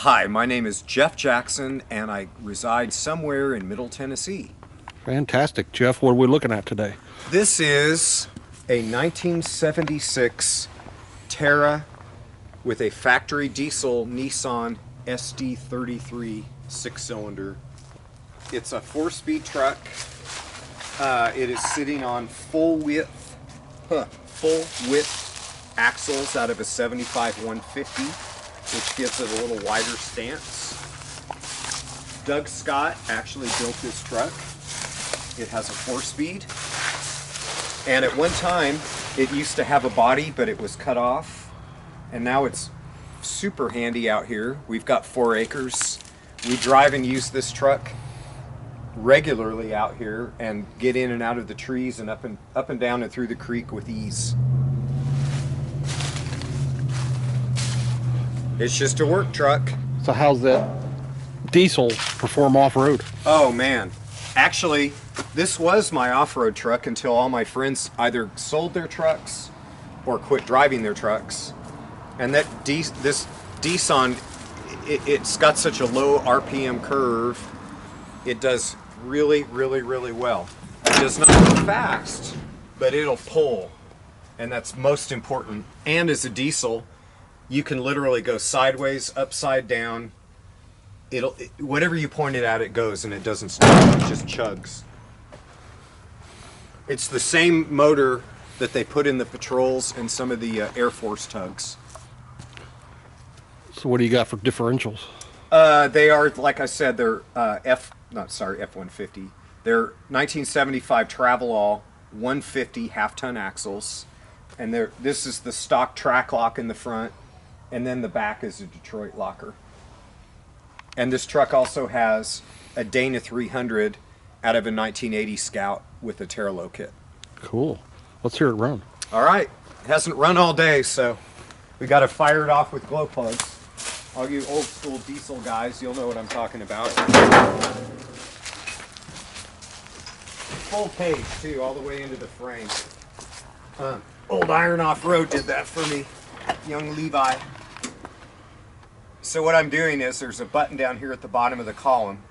Hi, my name is Jeff Jackson, and I reside somewhere in Middle Tennessee. Fantastic. Jeff, what are we looking at today? This is a 1976 Terra with a factory diesel Nissan SD33 six-cylinder. It's a 4-speed truck. It is sitting on full width axles out of a 75 150, which gives it a little wider stance. Doug Scott actually built this truck. It has a 4-speed, and at one time it used to have a body, but it was cut off, and now it's super handy out here. We've got 4 acres. We drive and use this truck regularly out here and get in and out of the trees and up and down and through the creek with ease. It's just a work truck. So how's that diesel perform off-road? Oh man, actually this was my off-road truck until all my friends either sold their trucks or quit driving their trucks. And that this Nissan, it's got such a low RPM curve, it does really well. It does not go fast, but it'll pull, and that's most important. And as a diesel, you can literally go sideways, upside down. Whatever you point it at, it goes, and it doesn't stop. It just chugs. It's the same motor that they put in the patrols and some of the Air Force tugs. So what do you got for differentials? They are, like I said, they're F-150. They're 1975 Travelall 150 half-ton axles, and this is the stock track lock in the front, and then the back is a Detroit locker. And this truck also has a Dana 300 out of a 1980 Scout with a Terra low kit. Cool. Let's hear it run. All right. It hasn't run all day, so we got to fire it off with glow plugs. All you old school diesel guys, you'll know what I'm talking about. Full cage too, all the way into the frame. Old Iron Off-Road did that for me, young Levi. So what I'm doing is there's a button down here at the bottom of the column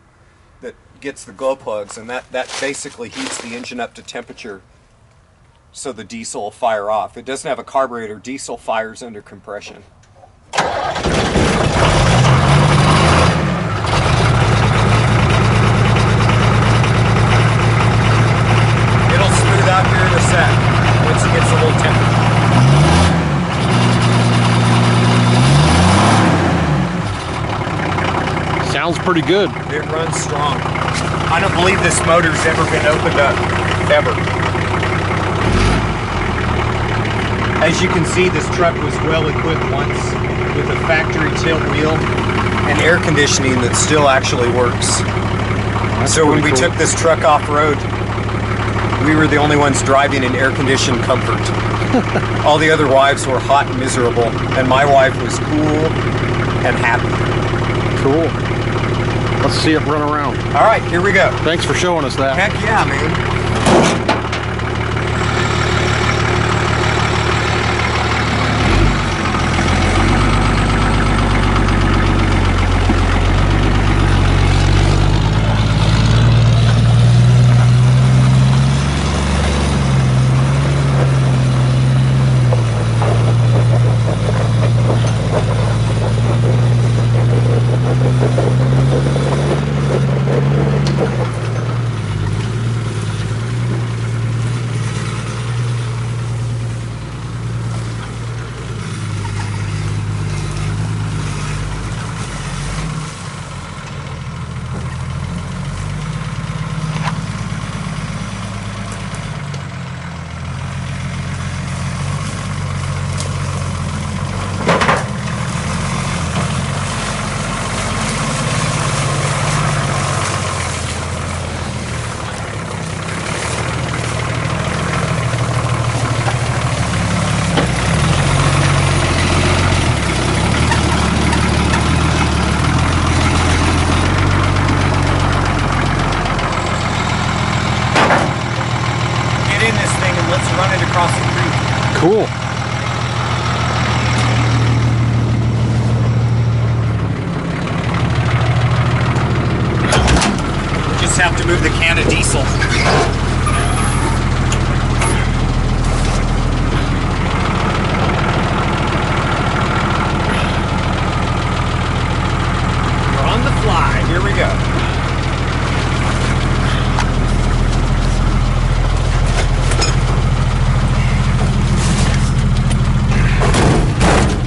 that gets the glow plugs, and that basically heats the engine up to temperature so the diesel will fire off. It doesn't have a carburetor. Diesel fires under compression. It'll smooth out here in a sec once it gets a little temperature. Sounds pretty good. It runs strong. I don't believe this motor's ever been opened up, ever. As you can see, this truck was well equipped once with a factory tilt wheel and air conditioning that still actually works. So when we took this truck off-road, we were the only ones driving in air-conditioned comfort. All the other wives were hot and miserable, and my wife was cool and happy. Cool. Let's see it run around. All right, here we go. Thanks for showing us that. Heck yeah, man. Cool. have to move the can of diesel. We're on the fly. Here we go.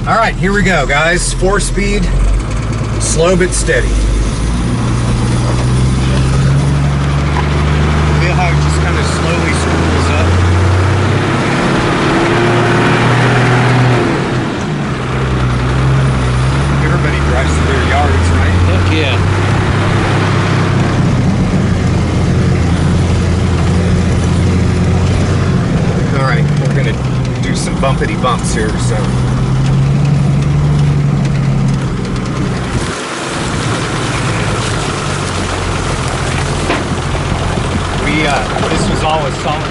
All right, here we go, guys. 4-speed, slow but steady. Feel how it just kind of slowly spools up. Everybody drives through their yards, right? Heck yeah. All right, we're gonna do some bumpity bumps here, so. This was all a solid.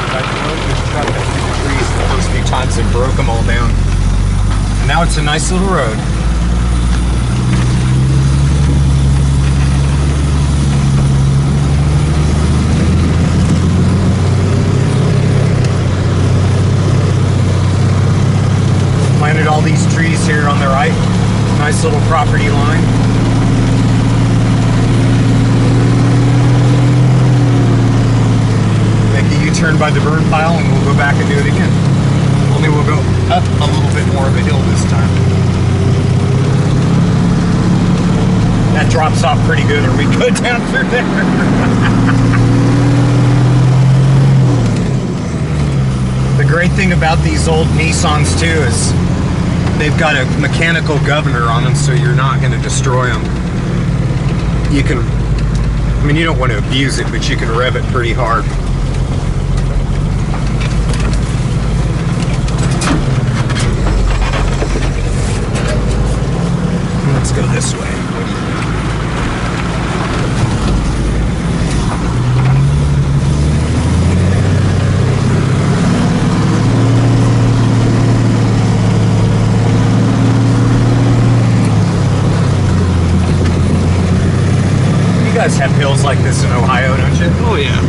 I drove this truck up through the trees the first few times and broke them all down. And now it's a nice little road. Planted all these trees here on the right. Nice little property line. Make a U-turn by the burn pile and we'll go back and do it again. Only we'll go up a little bit more of a hill this time. That drops off pretty good, or we go down through there. The great thing about these old Nissans too is they've got a mechanical governor on them, so you're not going to destroy them. You can, I mean, you don't want to abuse it, but you can rev it pretty hard. Let's go this way. What do you think? You guys have hills like this in Ohio, don't you? Oh yeah.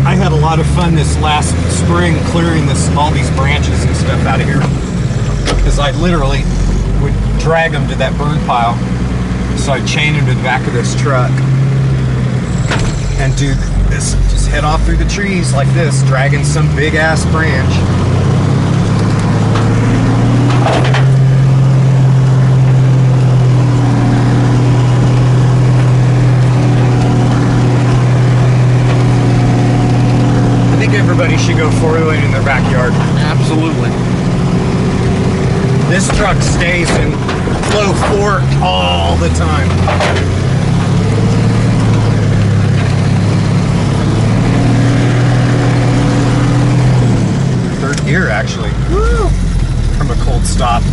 I had a lot of fun this last spring clearing all these branches and stuff out of here, because I literally would drag them to that burn pile. So I'd chain them to the back of this truck and do this, just head off through the trees like this, dragging some big ass branch. Everybody should go four-wheeling in their backyard. Absolutely. This truck stays in low fork all the time. Third gear, actually. Woo! From a cold stop.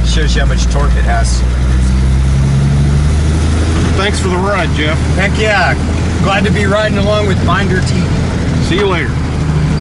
Shows you how much torque it has. Thanks for the ride, Jeff. Heck yeah. Glad to be riding along with Binder T. See you later.